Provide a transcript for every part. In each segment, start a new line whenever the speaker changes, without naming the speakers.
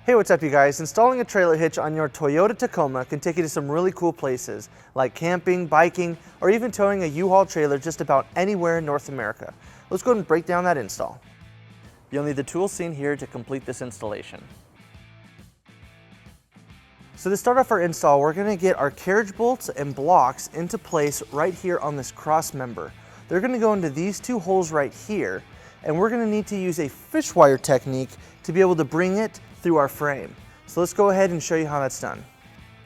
Hey, what's up you guys? Installing a trailer hitch on your Toyota Tacoma can take you to some really cool places like camping, biking, or even towing a U-Haul trailer just about anywhere in North America. Let's go ahead and break down that install. You'll need the tools seen here to complete this installation. So to start off our install, we're going to get our carriage bolts and blocks into place right here on this cross member. They're going to go into these two holes right here, and we're going to need to use a fish wire technique to be able to bring it through our frame. So let's go ahead and show you how that's done.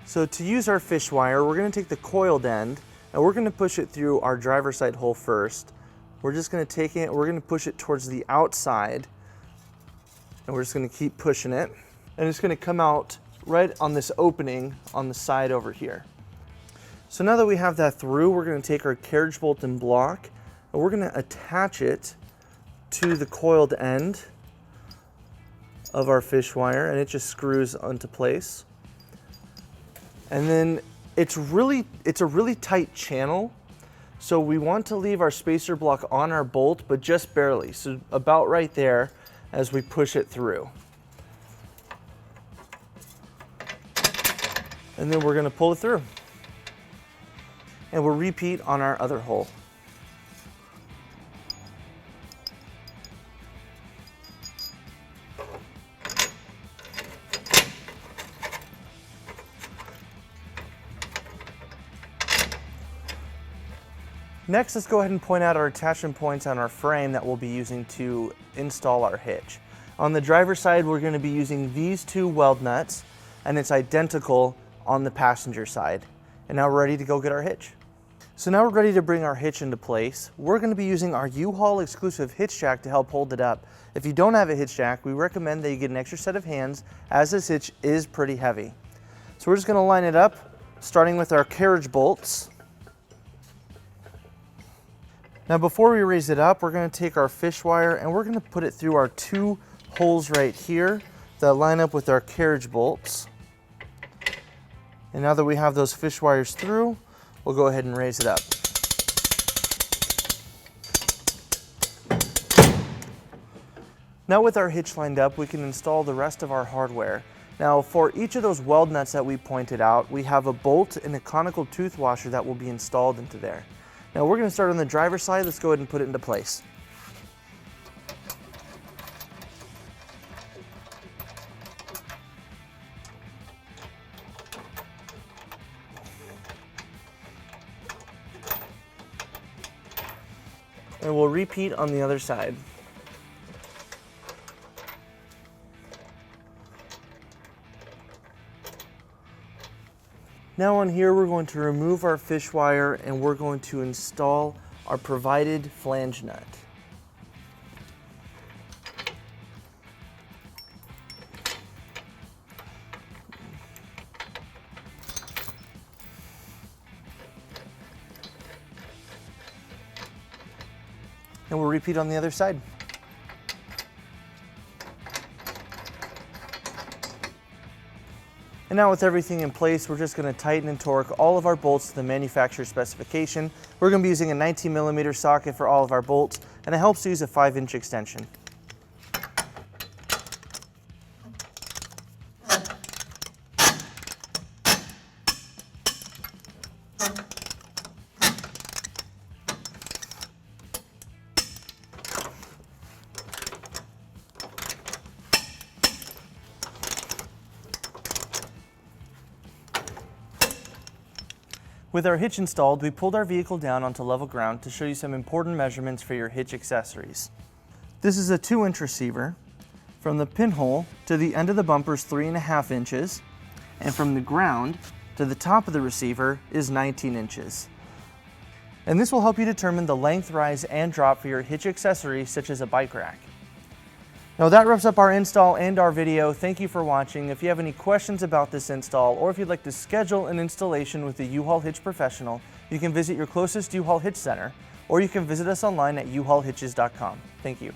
So to use our fish wire, we're going to take the coiled end and we're going to push it through our driver's side hole first. We're just going to take it, we're going to push it towards the outside, and we're just going to keep pushing it, and it's going to come out right on this opening on the side over here. So now that we have that through, we're going to take our carriage bolt and block and we're going to attach it to the coiled end of our fish wire, and it just screws onto place. And then it's a really tight channel, so we want to leave our spacer block on our bolt, but just barely, so about right there as we push it through. And then we're going to pull it through. And we'll repeat on our other hole. Next, let's go ahead and point out our attachment points on our frame that we'll be using to install our hitch. On the driver's side, we're going to be using these two weld nuts, and it's identical on the passenger side. And now we're ready to go get our hitch. So now we're ready to bring our hitch into place. We're going to be using our U-Haul exclusive hitch jack to help hold it up. If you don't have a hitch jack, we recommend that you get an extra set of hands, as this hitch is pretty heavy. So we're just going to line it up, starting with our carriage bolts. Now before we raise it up, we're going to take our fish wire and we're going to put it through our two holes right here that line up with our carriage bolts. And now that we have those fish wires through, we'll go ahead and raise it up. Now with our hitch lined up, we can install the rest of our hardware. Now for each of those weld nuts that we pointed out, we have a bolt and a conical tooth washer that will be installed into there. Now we're going to start on the driver's side. Let's go ahead and put it into place. And we'll repeat on the other side. Now on here, we're going to remove our fish wire and we're going to install our provided flange nut. And we'll repeat on the other side. And now with everything in place, we're just going to tighten and torque all of our bolts to the manufacturer specification. We're going to be using a 19mm socket for all of our bolts, and it helps to use a 5-inch extension. With our hitch installed, we pulled our vehicle down onto level ground to show you some important measurements for your hitch accessories. This is a 2-inch receiver. From the pinhole to the end of the bumper is 3.5 inches, and from the ground to the top of the receiver is 19 inches. And this will help you determine the length, rise, and drop for your hitch accessories such as a bike rack. Now that wraps up our install and our video. Thank you for watching. If you have any questions about this install, or if you'd like to schedule an installation with the U-Haul Hitch Professional, you can visit your closest U-Haul Hitch Center, or you can visit us online at uhaulhitches.com. Thank you.